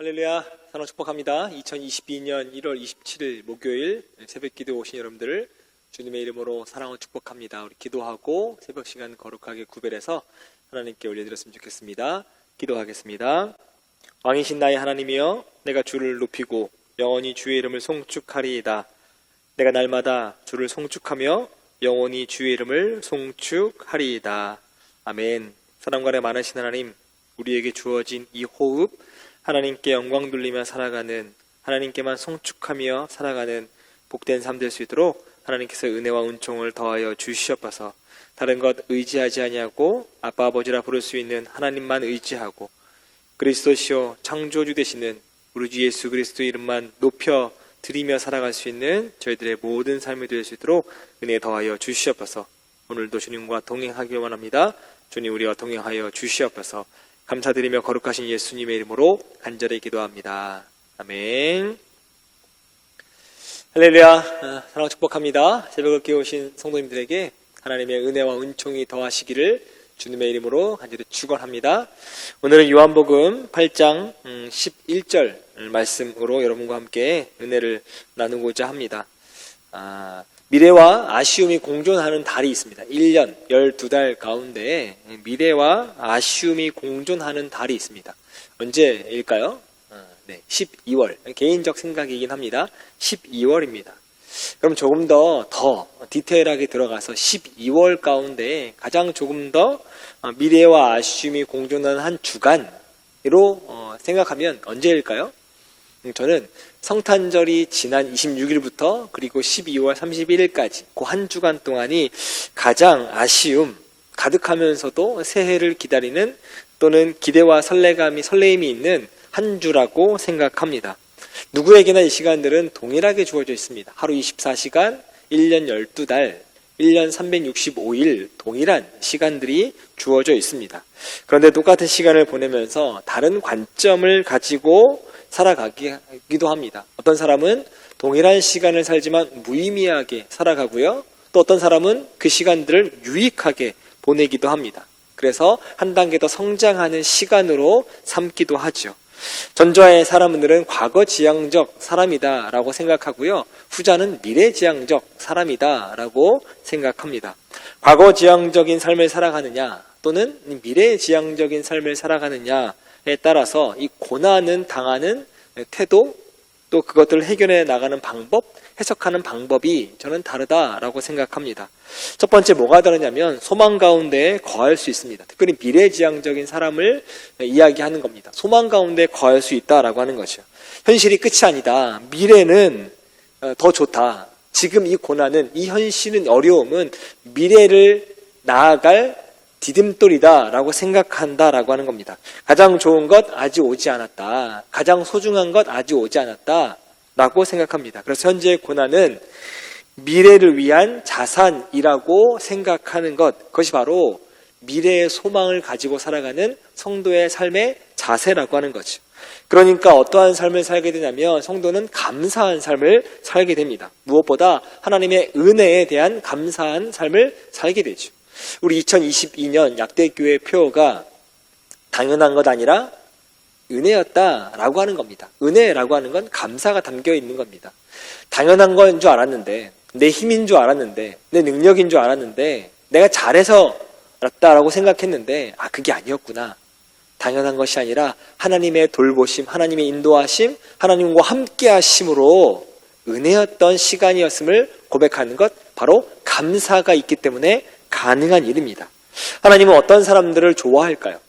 할렐루야, 사랑 축복합니다. 2022년 1월 27일 목요일 새벽 기도 오신 여러분들을 주님의 이름으로 사랑을 축복합니다. 우리 기도하고 새벽 시간 거룩하게 구별해서 하나님께 올려드렸으면 좋겠습니다. 기도하겠습니다. 왕이신 나의 하나님이여, 내가 주를 높이고 영원히 주의 이름을 송축하리이다. 내가 날마다 주를 송축하며 영원히 주의 이름을 송축하리이다. 아멘. 사랑관에 많으신 하나님, 우리에게 주어진 이 호흡, 하나님께 영광 돌리며 살아가는, 하나님께만 송축하며 살아가는 복된 삶 될 수 있도록 하나님께서 은혜와 은총을 더하여 주시옵소서. 다른 것 의지하지 아니하고 아빠 아버지라 부를 수 있는 하나님만 의지하고 그리스도시요 창조주 되시는 우리 주 예수 그리스도 이름만 높여 드리며 살아갈 수 있는 저희들의 모든 삶이 될 수 있도록 은혜 더하여 주시옵소서. 오늘도 주님과 동행하길 원합니다. 주님 우리와 동행하여 주시옵소서. 감사드리며 거룩하신 예수님의 이름으로 간절히 기도합니다. 아멘. 할렐루야, 사랑 축복합니다. 새벽을 깨우신 성도님들에게 하나님의 은혜와 은총이 더하시기를 주님의 이름으로 간절히 축원합니다. 오늘은 요한복음 8장 11절 말씀으로 여러분과 함께 은혜를 나누고자 합니다. 미래와 아쉬움이 공존하는 달이 있습니다. 1년 12달 가운데 미래와 아쉬움이 공존하는 달이 있습니다. 언제일까요? 12월. 개인적 생각이긴 합니다. 12월입니다. 그럼 조금 더 디테일하게 들어가서 12월 가운데 가장 조금 더 미래와 아쉬움이 공존하는 한 주간으로 생각하면 언제일까요? 저는 성탄절이 지난 26일부터 그리고 12월 31일까지 그 한 주간 동안이 가장 아쉬움 가득하면서도 새해를 기다리는 또는 기대와 설레임이 있는 한 주라고 생각합니다. 누구에게나 이 시간들은 동일하게 주어져 있습니다. 하루 24시간, 1년 12달, 1년 365일 동일한 시간들이 주어져 있습니다. 그런데 똑같은 시간을 보내면서 다른 관점을 가지고 살아가기도 합니다. 어떤 사람은 동일한 시간을 살지만 무의미하게 살아가고요. 또 어떤 사람은 그 시간들을 유익하게 보내기도 합니다. 그래서 한 단계 더 성장하는 시간으로 삼기도 하죠. 전자의 사람들은 과거지향적 사람이다 라고 생각하고요. 후자는 미래지향적 사람이다 라고 생각합니다. 과거지향적인 삶을 살아가느냐 또는 미래지향적인 삶을 살아가느냐에 따라서 이 고난은 당하는 태도 또 그것들을 해결해 나가는 방법, 해석하는 방법이 저는 다르다라고 생각합니다. 첫 번째 뭐가 다르냐면 소망 가운데 거할 수 있습니다. 특별히 미래지향적인 사람을 이야기하는 겁니다. 소망 가운데 거할 수 있다라고 하는 거죠. 현실이 끝이 아니다. 미래는 더 좋다. 지금 이 고난은, 이 현실은, 어려움은 미래를 나아갈 디딤돌이다 라고 생각한다 라고 하는 겁니다. 가장 좋은 것 아직 오지 않았다. 가장 소중한 것 아직 오지 않았다 라고 생각합니다. 그래서 현재의 고난은 미래를 위한 자산이라고 생각하는 것, 그것이 바로 미래의 소망을 가지고 살아가는 성도의 삶의 자세라고 하는 거죠. 그러니까 어떠한 삶을 살게 되냐면 성도는 감사한 삶을 살게 됩니다. 무엇보다 하나님의 은혜에 대한 감사한 삶을 살게 되죠. 우리 2022년 약대교회 표어가 당연한 것 아니라 은혜였다라고 하는 겁니다. 은혜라고 하는 건 감사가 담겨 있는 겁니다. 당연한 건 줄 알았는데, 내 힘인 줄 알았는데, 내 능력인 줄 알았는데, 내가 잘해서 알았다라고 생각했는데 그게 아니었구나. 당연한 것이 아니라 하나님의 돌보심, 하나님의 인도하심, 하나님과 함께 하심으로 은혜였던 시간이었음을 고백하는 것, 바로 감사가 있기 때문에 가능한 일입니다. 하나님은 어떤 사람들을 좋아할까요?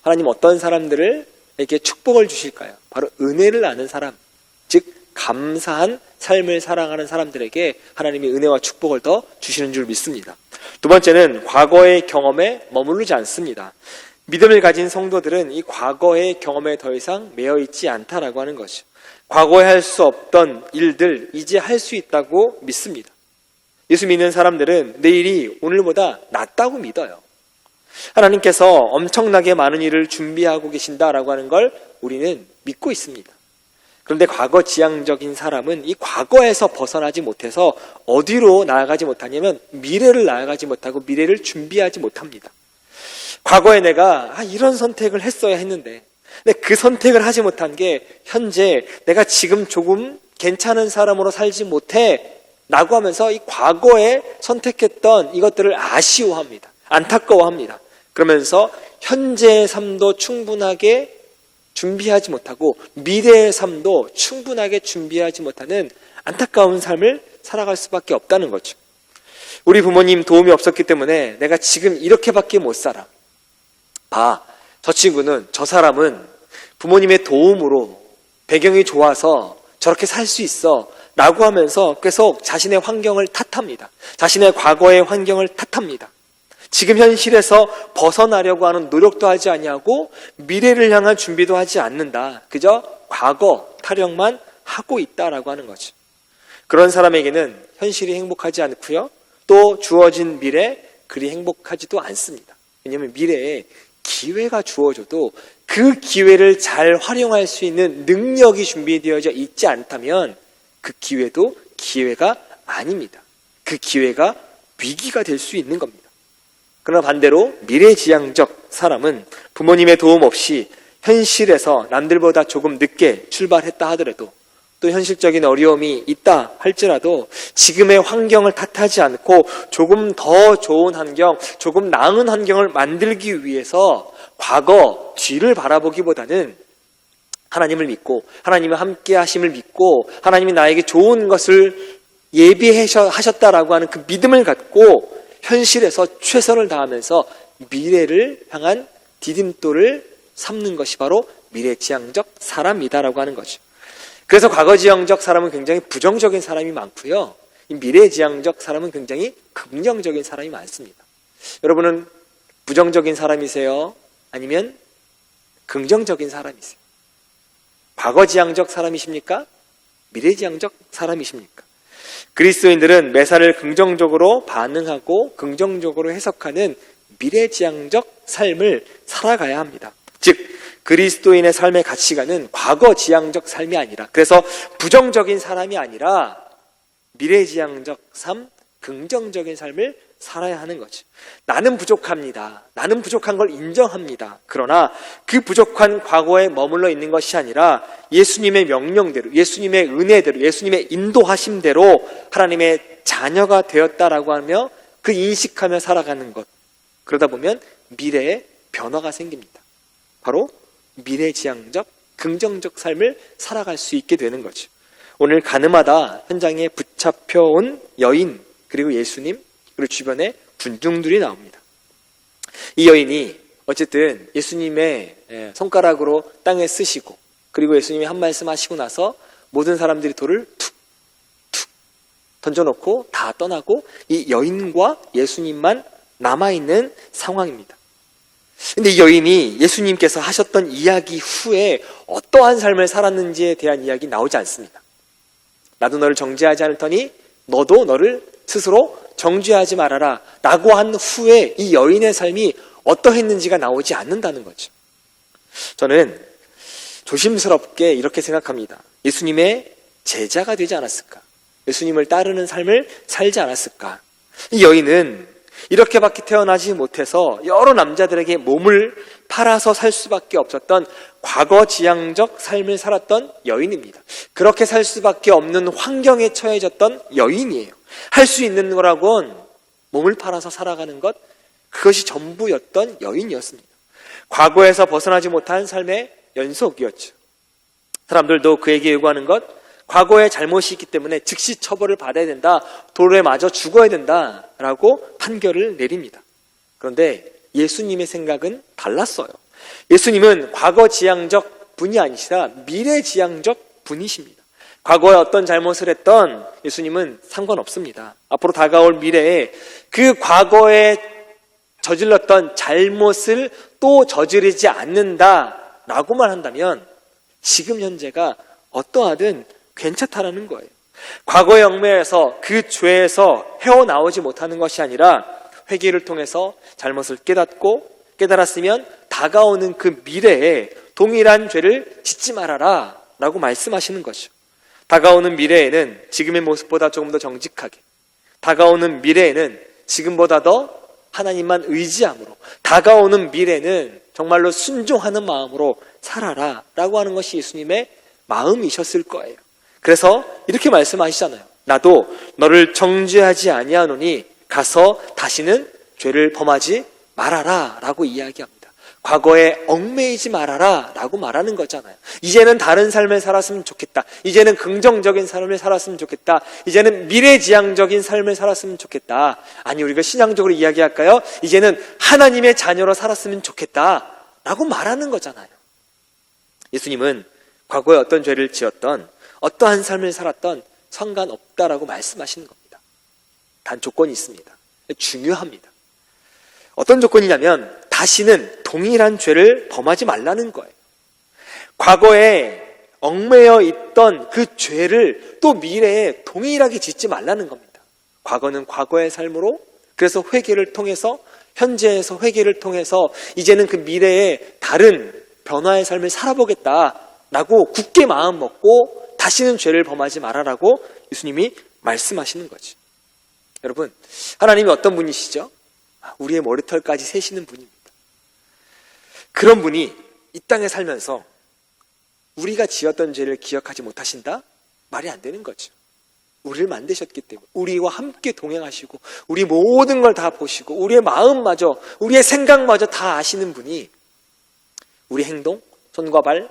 하나님은 어떤 사람들에게 축복을 주실까요? 바로 은혜를 아는 사람, 즉 감사한 삶을 살아가는 사람들에게 하나님이 은혜와 축복을 더 주시는 줄 믿습니다. 두 번째는 과거의 경험에 머무르지 않습니다. 믿음을 가진 성도들은 이 과거의 경험에 더 이상 매여 있지 않다라고 하는 것이죠. 과거에 할 수 없던 일들 이제 할 수 있다고 믿습니다. 예수 믿는 사람들은 내일이 오늘보다 낫다고 믿어요. 하나님께서 엄청나게 많은 일을 준비하고 계신다라고 하는 걸 우리는 믿고 있습니다. 그런데 과거지향적인 사람은 이 과거에서 벗어나지 못해서 어디로 나아가지 못하냐면 미래를 나아가지 못하고 미래를 준비하지 못합니다. 과거에 내가 이런 선택을 했어야 했는데, 근데 그 선택을 하지 못한 게 현재 내가 지금 조금 괜찮은 사람으로 살지 못해 라고 하면서 이 과거에 선택했던 이것들을 아쉬워합니다. 안타까워합니다. 그러면서 현재의 삶도 충분하게 준비하지 못하고 미래의 삶도 충분하게 준비하지 못하는 안타까운 삶을 살아갈 수밖에 없다는 거죠. 우리 부모님 도움이 없었기 때문에 내가 지금 이렇게밖에 못 살아. 저 친구는, 저 사람은 부모님의 도움으로 배경이 좋아서 저렇게 살 수 있어 라고 하면서 계속 자신의 환경을 탓합니다. 자신의 과거의 환경을 탓합니다. 지금 현실에서 벗어나려고 하는 노력도 하지 아니하고 미래를 향한 준비도 하지 않는다. 그저 과거 타령만 하고 있다라고 하는 거죠. 그런 사람에게는 현실이 행복하지 않고요. 또 주어진 미래 그리 행복하지도 않습니다. 왜냐하면 미래에 기회가 주어져도 그 기회를 잘 활용할 수 있는 능력이 준비되어져 있지 않다면 그 기회도 기회가 아닙니다. 그 기회가 위기가 될 수 있는 겁니다. 그러나 반대로 미래지향적 사람은 부모님의 도움 없이 현실에서 남들보다 조금 늦게 출발했다 하더라도 또 현실적인 어려움이 있다 할지라도 지금의 환경을 탓하지 않고 조금 더 좋은 환경, 조금 나은 환경을 만들기 위해서 과거 뒤를 바라보기보다는 하나님을 믿고 하나님의 함께 하심을 믿고 하나님이 나에게 좋은 것을 예비하셨다라고 하는 그 믿음을 갖고 현실에서 최선을 다하면서 미래를 향한 디딤돌을 삼는 것이 바로 미래지향적 사람이다라고 하는 거죠. 그래서 과거지향적 사람은 굉장히 부정적인 사람이 많고요. 이 미래지향적 사람은 굉장히 긍정적인 사람이 많습니다. 여러분은 부정적인 사람이세요? 아니면 긍정적인 사람이세요? 과거지향적 사람이십니까? 미래지향적 사람이십니까? 그리스도인들은 매사를 긍정적으로 반응하고 긍정적으로 해석하는 미래지향적 삶을 살아가야 합니다. 즉 그리스도인의 삶의 가치관은 과거지향적 삶이 아니라, 그래서 부정적인 사람이 아니라 미래지향적 삶, 긍정적인 삶을 살아야 하는 거죠. 나는 부족합니다. 나는 부족한 걸 인정합니다. 그러나 그 부족한 과거에 머물러 있는 것이 아니라 예수님의 명령대로, 예수님의 은혜대로, 예수님의 인도하심대로 하나님의 자녀가 되었다라고 하며 그 인식하며 살아가는 것. 그러다 보면 미래에 변화가 생깁니다. 바로 미래지향적, 긍정적 삶을 살아갈 수 있게 되는 거죠. 오늘 가늠하다 현장에 붙잡혀온 여인, 그리고 예수님, 그리고 주변에 군중들이 나옵니다. 이 여인이 어쨌든 예수님의 손가락으로 땅에 쓰시고, 그리고 예수님이 한 말씀 하시고 나서 모든 사람들이 돌을 툭툭 던져놓고 다 떠나고 이 여인과 예수님만 남아있는 상황입니다. 근데 이 여인이 예수님께서 하셨던 이야기 후에 어떠한 삶을 살았는지에 대한 이야기 나오지 않습니다. 나도 너를 정죄하지 않을 터니 너도 너를 스스로 정죄하지 말아라 라고 한 후에 이 여인의 삶이 어떠했는지가 나오지 않는다는 거죠. 저는 조심스럽게 이렇게 생각합니다. 예수님의 제자가 되지 않았을까? 예수님을 따르는 삶을 살지 않았을까? 이 여인은 이렇게밖에 태어나지 못해서 여러 남자들에게 몸을 팔아서 살 수밖에 없었던 과거지향적 삶을 살았던 여인입니다. 그렇게 살 수밖에 없는 환경에 처해졌던 여인이에요. 할 수 있는 거라곤 몸을 팔아서 살아가는 것, 그것이 전부였던 여인이었습니다. 과거에서 벗어나지 못한 삶의 연속이었죠. 사람들도 그에게 요구하는 것, 과거에 잘못이 있기 때문에 즉시 처벌을 받아야 된다, 돌에 맞아 죽어야 된다라고 판결을 내립니다. 그런데 예수님의 생각은 달랐어요. 예수님은 과거지향적 분이 아니시라 미래지향적 분이십니다. 과거에 어떤 잘못을 했던 예수님은 상관없습니다. 앞으로 다가올 미래에 그 과거에 저질렀던 잘못을 또 저지르지 않는다라고만 한다면 지금 현재가 어떠하든 괜찮다라는 거예요. 과거의 얽매여서 그 죄에서 헤어나오지 못하는 것이 아니라 회개를 통해서 잘못을 깨달았으면 다가오는 그 미래에 동일한 죄를 짓지 말아라 라고 말씀하시는 거죠. 다가오는 미래에는 지금의 모습보다 조금 더 정직하게, 다가오는 미래에는 지금보다 더 하나님만 의지함으로, 다가오는 미래는 정말로 순종하는 마음으로 살아라 라고 하는 것이 예수님의 마음이셨을 거예요. 그래서 이렇게 말씀하시잖아요. 나도 너를 정죄하지 아니하노니 가서 다시는 죄를 범하지 말아라 라고 이야기합니다. 과거에 얽매이지 말아라 라고 말하는 거잖아요. 이제는 다른 삶을 살았으면 좋겠다. 이제는 긍정적인 삶을 살았으면 좋겠다. 이제는 미래지향적인 삶을 살았으면 좋겠다. 아니, 우리가 신앙적으로 이야기할까요? 이제는 하나님의 자녀로 살았으면 좋겠다 라고 말하는 거잖아요. 예수님은 과거에 어떤 죄를 지었던, 어떠한 삶을 살았던 상관없다라고 말씀하시는 겁니다. 단 조건이 있습니다. 중요합니다. 어떤 조건이냐면 다시는 동일한 죄를 범하지 말라는 거예요. 과거에 얽매여 있던 그 죄를 또 미래에 동일하게 짓지 말라는 겁니다. 과거는 과거의 삶으로, 그래서 회개를 통해서, 현재에서 회개를 통해서 이제는 그 미래에 다른 변화의 삶을 살아보겠다라고 굳게 마음 먹고 다시는 죄를 범하지 말아라고 예수님이 말씀하시는 거지. 여러분, 하나님이 어떤 분이시죠? 우리의 머리털까지 세시는 분입니다. 그런 분이 이 땅에 살면서 우리가 지었던 죄를 기억하지 못하신다? 말이 안 되는 거죠. 우리를 만드셨기 때문에, 우리와 함께 동행하시고 우리 모든 걸 다 보시고 우리의 마음마저, 우리의 생각마저 다 아시는 분이 우리 행동, 손과 발,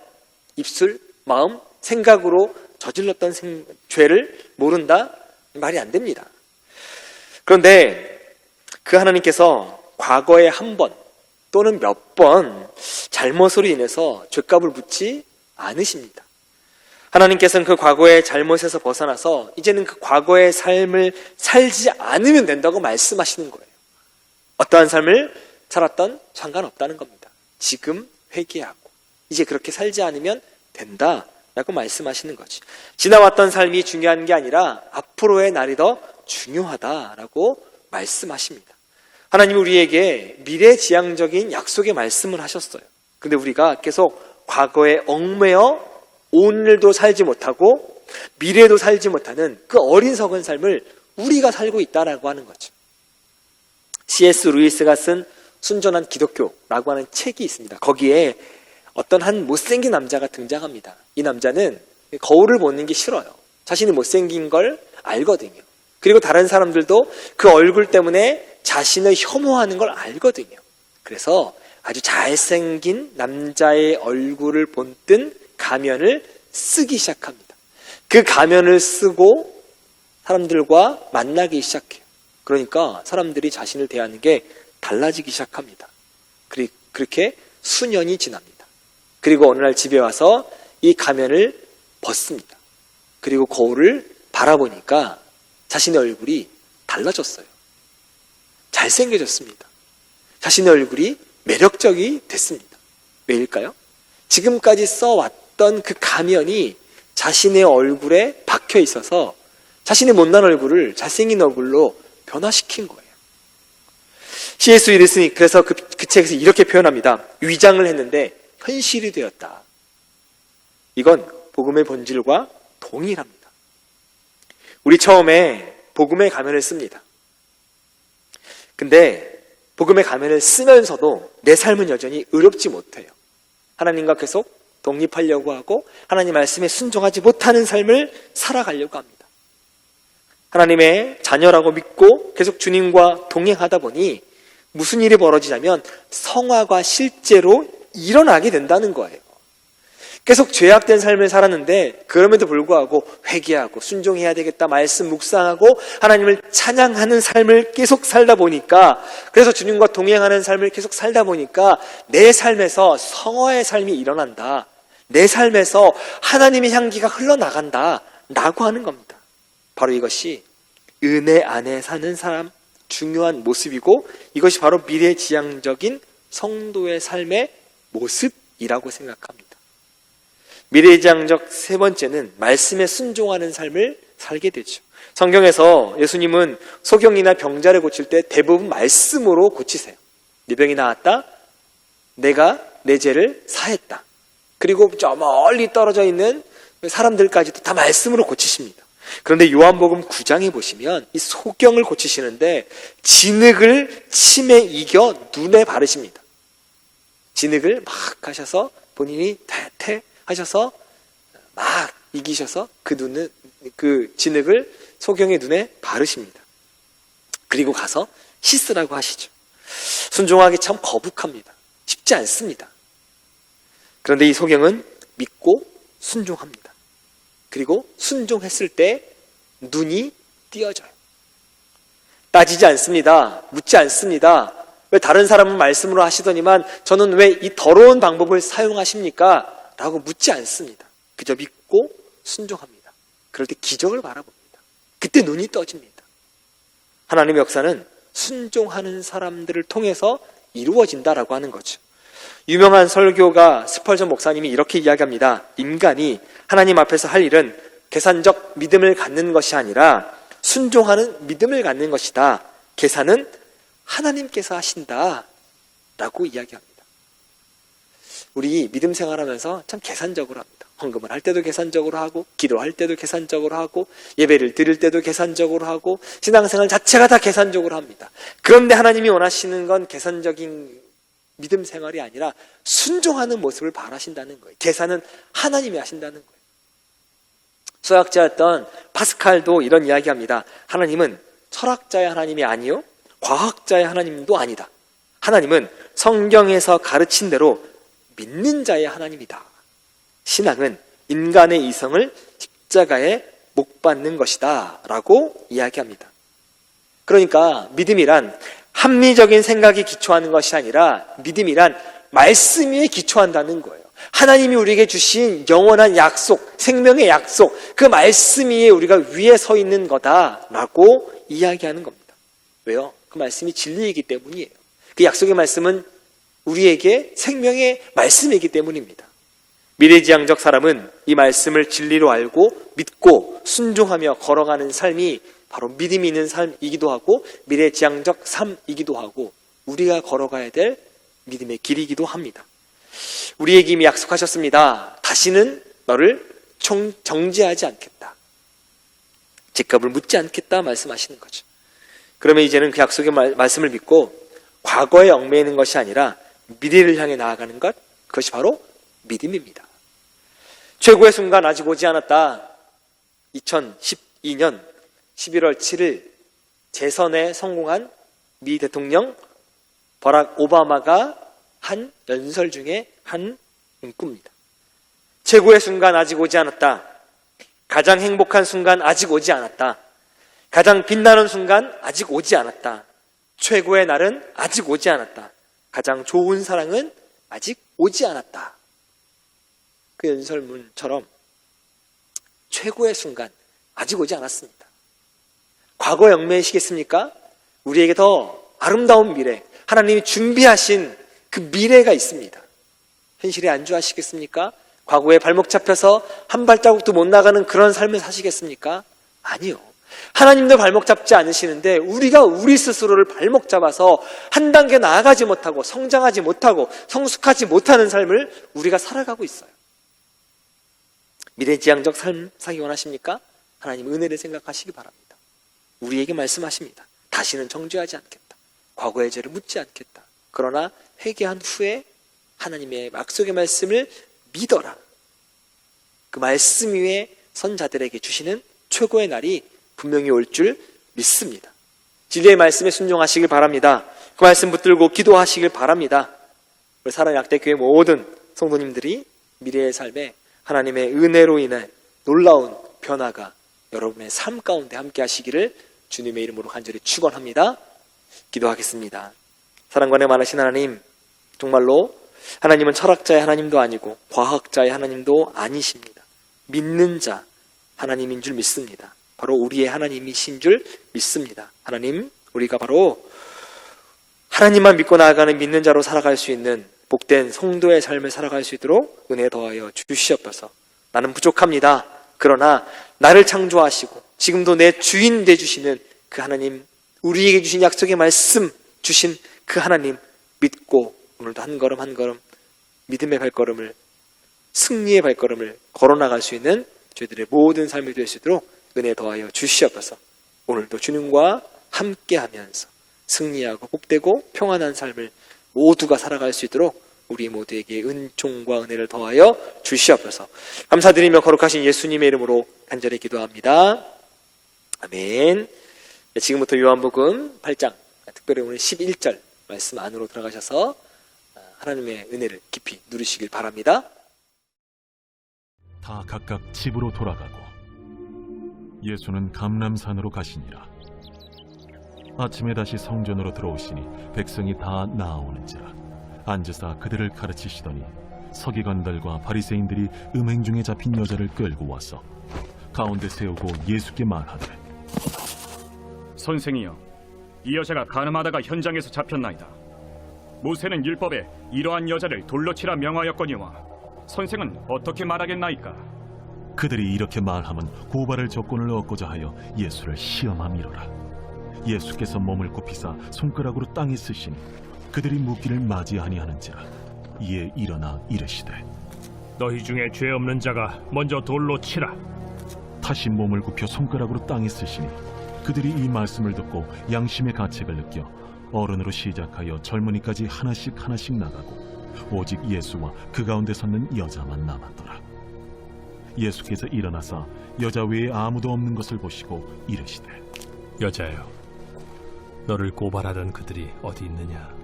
입술, 마음, 생각으로 저질렀던 죄를 모른다? 말이 안 됩니다. 그런데 그 하나님께서 과거에 한 번 또는 몇 번 잘못으로 인해서 죄값을 묻지 않으십니다. 하나님께서는 그 과거의 잘못에서 벗어나서 이제는 그 과거의 삶을 살지 않으면 된다고 말씀하시는 거예요. 어떠한 삶을 살았던 상관없다는 겁니다. 지금 회개하고 이제 그렇게 살지 않으면 된다라고 말씀하시는 거지. 지나왔던 삶이 중요한 게 아니라 앞으로의 날이 더 중요하다라고 말씀하십니다. 하나님이 우리에게 미래지향적인 약속의 말씀을 하셨어요. 근데 우리가 계속 과거에 얽매여 오늘도 살지 못하고 미래도 살지 못하는 그 어리석은 삶을 우리가 살고 있다라고 하는 거죠. C.S. 루이스가 쓴 순전한 기독교라고 하는 책이 있습니다. 거기에 어떤 한 못생긴 남자가 등장합니다. 이 남자는 거울을 보는 게 싫어요. 자신이 못생긴 걸 알거든요. 그리고 다른 사람들도 그 얼굴 때문에 자신을 혐오하는 걸 알거든요. 그래서 아주 잘생긴 남자의 얼굴을 본뜬 가면을 쓰기 시작합니다. 그 가면을 쓰고 사람들과 만나기 시작해요. 그러니까 사람들이 자신을 대하는 게 달라지기 시작합니다. 그렇게 수년이 지납니다. 그리고 어느 날 집에 와서 이 가면을 벗습니다. 그리고 거울을 바라보니까 자신의 얼굴이 달라졌어요. 잘생겨졌습니다. 자신의 얼굴이 매력적이 됐습니다. 왜일까요? 지금까지 써왔던 그 가면이 자신의 얼굴에 박혀 있어서 자신의 못난 얼굴을 잘생긴 얼굴로 변화시킨 거예요. C.S. 루이스는 그래서 그 책에서 이렇게 표현합니다. 위장을 했는데 현실이 되었다. 이건 복음의 본질과 동일합니다. 우리 처음에 복음의 가면을 씁니다. 근데 복음의 가면을 쓰면서도 내 삶은 여전히 의롭지 못해요. 하나님과 계속 독립하려고 하고 하나님 말씀에 순종하지 못하는 삶을 살아가려고 합니다. 하나님의 자녀라고 믿고 계속 주님과 동행하다 보니 무슨 일이 벌어지냐면 성화가 실제로 일어나게 된다는 거예요. 계속 죄악된 삶을 살았는데 그럼에도 불구하고 회개하고 순종해야 되겠다 말씀 묵상하고 하나님을 찬양하는 삶을 계속 살다 보니까, 그래서 주님과 동행하는 삶을 계속 살다 보니까 내 삶에서 성화의 삶이 일어난다. 내 삶에서 하나님의 향기가 흘러나간다 라고 하는 겁니다. 바로 이것이 은혜 안에 사는 사람 중요한 모습이고, 이것이 바로 미래지향적인 성도의 삶의 모습이라고 생각합니다. 미래지향적 세 번째는 말씀에 순종하는 삶을 살게 되죠. 성경에서 예수님은 소경이나 병자를 고칠 때 대부분 말씀으로 고치세요. 네 병이 나았다. 내가 내 죄를 사했다. 그리고 저 멀리 떨어져 있는 사람들까지도 다 말씀으로 고치십니다. 그런데 요한복음 9장에 보시면 이 소경을 고치시는데 진흙을 침에 이겨 눈에 바르십니다. 진흙을 막 하셔서 본인이 퇴퇴하셔서 막 이기셔서 그 진흙을 소경의 눈에 바르십니다. 그리고 가서 씻으라고 하시죠. 순종하기 참 거북합니다. 쉽지 않습니다. 그런데 이 소경은 믿고 순종합니다. 그리고 순종했을 때 눈이 띄어져요. 따지지 않습니다. 묻지 않습니다. 왜 다른 사람은 말씀으로 하시더니만 저는 왜 이 더러운 방법을 사용하십니까? 라고 묻지 않습니다. 그저 믿고 순종합니다. 그럴 때 기적을 바라봅니다. 그때 눈이 떠집니다. 하나님의 역사는 순종하는 사람들을 통해서 이루어진다라고 하는 거죠. 유명한 설교가 스펄전 목사님이 이렇게 이야기합니다. 인간이 하나님 앞에서 할 일은 계산적 믿음을 갖는 것이 아니라 순종하는 믿음을 갖는 것이다. 계산은 하나님께서 하신다 라고 이야기합니다. 우리 믿음 생활하면서 참 계산적으로 합니다. 헌금을 할 때도 계산적으로 하고, 기도할 때도 계산적으로 하고, 예배를 드릴 때도 계산적으로 하고, 신앙생활 자체가 다 계산적으로 합니다. 그런데 하나님이 원하시는 건 계산적인 믿음 생활이 아니라 순종하는 모습을 바라신다는 거예요. 계산은 하나님이 하신다는 거예요. 수학자였던 파스칼도 이런 이야기합니다. 하나님은 철학자의 하나님이 아니요 과학자의 하나님도 아니다. 하나님은 성경에서 가르친 대로 믿는 자의 하나님이다. 신앙은 인간의 이성을 십자가에 못 박는 것이다 라고 이야기합니다. 그러니까 믿음이란 합리적인 생각이 기초하는 것이 아니라 믿음이란 말씀 위에 기초한다는 거예요. 하나님이 우리에게 주신 영원한 약속, 생명의 약속, 그 말씀 위에 위에 서 있는 거다라고 이야기하는 겁니다. 왜요? 그 말씀이 진리이기 때문이에요. 그 약속의 말씀은 우리에게 생명의 말씀이기 때문입니다. 미래지향적 사람은 이 말씀을 진리로 알고 믿고 순종하며 걸어가는 삶이 바로 믿음이 있는 삶이기도 하고 미래지향적 삶이기도 하고 우리가 걸어가야 될 믿음의 길이기도 합니다. 우리에게 이미 약속하셨습니다. 다시는 너를 정죄하지 않겠다. 죗값을 묻지 않겠다 말씀하시는 거죠. 그러면 이제는 그 약속의 말씀을 믿고 과거에 얽매이는 것이 아니라 미래를 향해 나아가는 것, 그것이 바로 믿음입니다. 최고의 순간 아직 오지 않았다. 2012년 11월 7일 재선에 성공한 미 대통령 버락 오바마가 한 연설 중에 한 문구입니다. 최고의 순간 아직 오지 않았다. 가장 행복한 순간 아직 오지 않았다. 가장 빛나는 순간 아직 오지 않았다. 최고의 날은 아직 오지 않았다. 가장 좋은 사랑은 아직 오지 않았다. 그 연설문처럼 최고의 순간 아직 오지 않았습니다. 과거에 얽매이시겠습니까? 우리에게 더 아름다운 미래, 하나님이 준비하신 그 미래가 있습니다. 현실에 안주하시겠습니까? 과거에 발목 잡혀서 한 발자국도 못 나가는 그런 삶을 사시겠습니까? 아니요. 하나님도 발목 잡지 않으시는데 우리가 우리 스스로를 발목 잡아서 한 단계 나아가지 못하고 성장하지 못하고 성숙하지 못하는 삶을 우리가 살아가고 있어요. 미래지향적 삶 사기 원하십니까? 하나님 은혜를 생각하시기 바랍니다. 우리에게 말씀하십니다. 다시는 정죄하지 않겠다. 과거의 죄를 묻지 않겠다. 그러나 회개한 후에 하나님의 약속의 말씀을 믿어라. 그 말씀 위에 선 자들에게 주시는 최고의 날이 분명히 올 줄 믿습니다. 진리의 말씀에 순종하시길 바랍니다. 그 말씀 붙들고 기도하시길 바랍니다. 우리 사랑약대교회 모든 성도님들이 미래의 삶에 하나님의 은혜로 인해 놀라운 변화가 여러분의 삶 가운데 함께 하시기를 주님의 이름으로 간절히 축원합니다. 기도하겠습니다. 사랑관에 많으신 하나님, 정말로 하나님은 철학자의 하나님도 아니고 과학자의 하나님도 아니십니다. 믿는 자 하나님인 줄 믿습니다. 바로 우리의 하나님이신 줄 믿습니다. 하나님, 우리가 바로 하나님만 믿고 나아가는 믿는 자로 살아갈 수 있는 복된 성도의 삶을 살아갈 수 있도록 은혜 더하여 주시옵소서. 나는 부족합니다. 그러나 나를 창조하시고 지금도 내 주인 되주시는 그 하나님, 우리에게 주신 약속의 말씀 주신 그 하나님 믿고 오늘도 한 걸음 한 걸음 믿음의 발걸음을, 승리의 발걸음을 걸어나갈 수 있는 저희들의 모든 삶이 될 수 있도록 은혜 더하여 주시옵소서. 오늘도 주님과 함께하면서 승리하고 복되고 평안한 삶을 모두가 살아갈 수 있도록 우리 모두에게 은총과 은혜를 더하여 주시옵소서. 감사드리며 거룩하신 예수님의 이름으로 간절히 기도합니다. 아멘. 네, 지금부터 요한복음 8장, 특별히 오늘 11절 말씀 안으로 들어가셔서 하나님의 은혜를 깊이 누리시길 바랍니다. 다 각각 집으로 돌아가고 예수는 감람산으로 가시니라. 아침에 다시 성전으로 들어오시니 백성이 다 나아오는지라. 앉으사 그들을 가르치시더니 서기관들과 바리새인들이 음행 중에 잡힌 여자를 끌고 와서 가운데 세우고 예수께 말하되, 선생이여, 이 여자가 간음하다가 현장에서 잡혔나이다. 모세는 율법에 이러한 여자를 돌로 치라 명하였거니와 선생은 어떻게 말하겠나이까? 그들이 이렇게 말하면 고발할 조건을 얻고자 하여 예수를 시험함이로라. 예수께서 몸을 굽히사 손가락으로 땅에 쓰시니 그들이 묻기를 맞이 아니하는지라. 이에 일어나 이르시되, 너희 중에 죄 없는 자가 먼저 돌로 치라. 다시 몸을 굽혀 손가락으로 땅에 쓰시니 그들이 이 말씀을 듣고 양심의 가책을 느껴 어른으로 시작하여 젊은이까지 하나씩 나가고 오직 예수와 그 가운데 섰는 여자만 남았더라. 예수께서 일어나사 여자 외에 아무도 없는 것을 보시고 이르시되, 여자여, 너를 고발하던 그들이 어디 있느냐?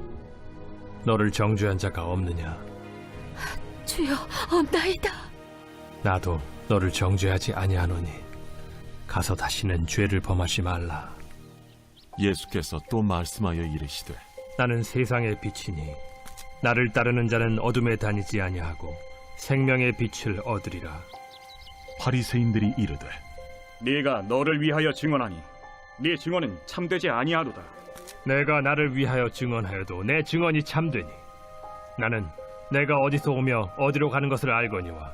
너를 정죄한 자가 없느냐? 주여, 없나이다. 나도 너를 정죄하지 아니하노니 가서 다시는 죄를 범하지 말라. 예수께서 또 말씀하여 이르시되, 나는 세상의 빛이니 나를 따르는 자는 어둠에 다니지 아니하고 생명의 빛을 얻으리라. 바리새인들이 이르되, 네가 너를 위하여 증언하니 네 증언은 참되지 아니하도다. 내가 나를 위하여 증언하여도 내 증언이 참되니 나는 내가 어디서 오며 어디로 가는 것을 알거니와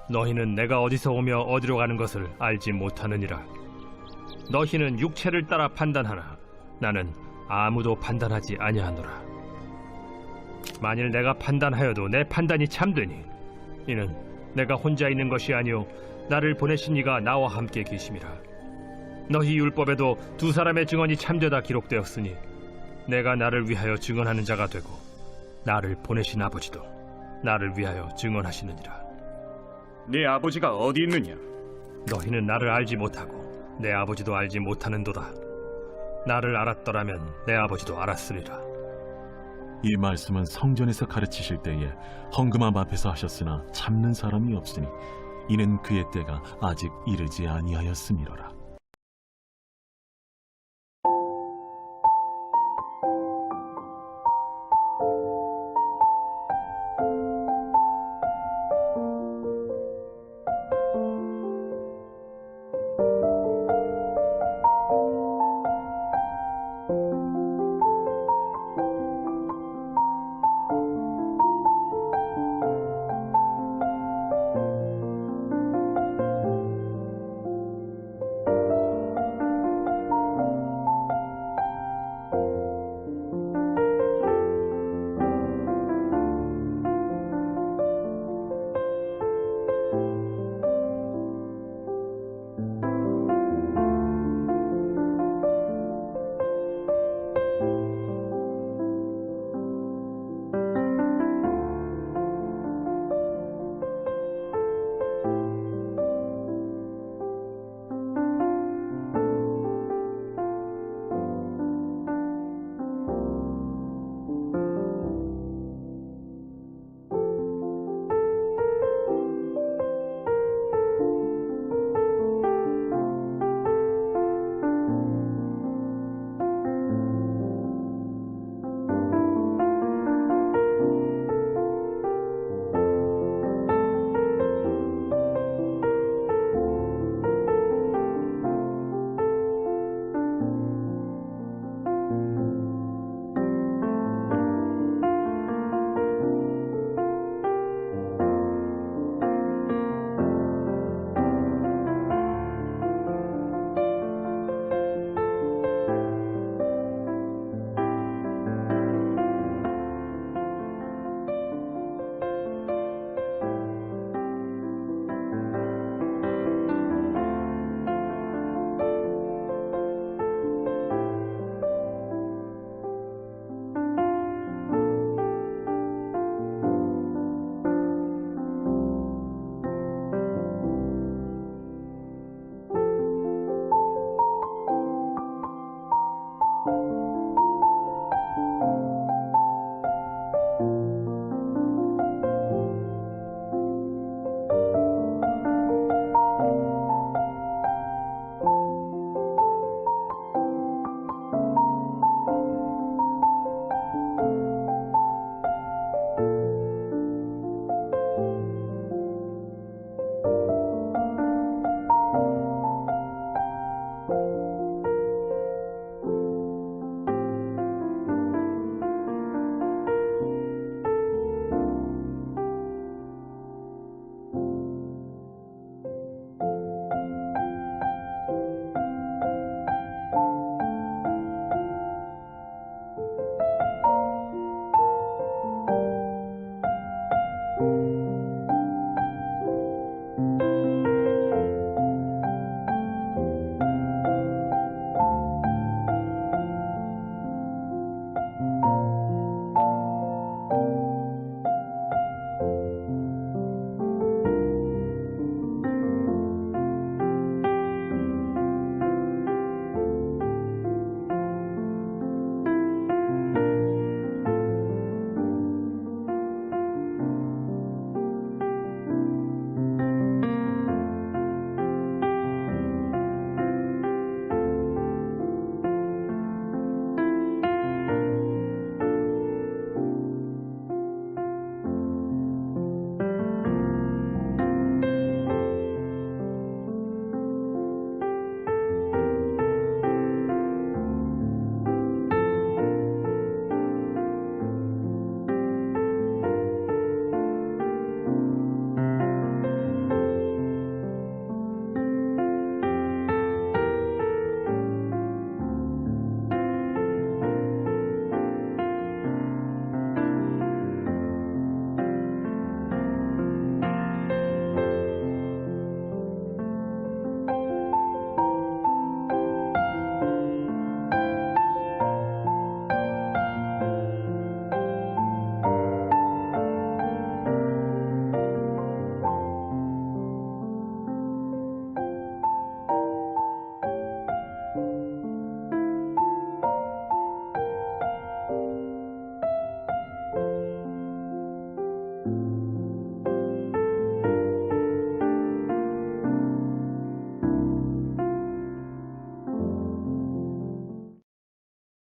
너희는 내가 어디서 오며 어디로 가는 것을 알지 못하느니라. 너희는 육체를 따라 판단하나 나는 아무도 판단하지 아니하노라. 만일 내가 판단하여도 내 판단이 참되니 이는 내가 혼자 있는 것이 아니요 나를 보내신 이가 나와 함께 계심이라. 너희 율법에도 두 사람의 증언이 참되다 기록되었으니 내가 나를 위하여 증언하는 자가 되고 나를 보내신 아버지도 나를 위하여 증언하시느니라. 네 아버지가 어디 있느냐? 너희는 나를 알지 못하고 내 아버지도 알지 못하는도다. 나를 알았더라면 내 아버지도 알았으리라. 이 말씀은 성전에서 가르치실 때에 헌금함 앞에서 하셨으나 참는 사람이 없으니 이는 그의 때가 아직 이르지 아니하였음이로라.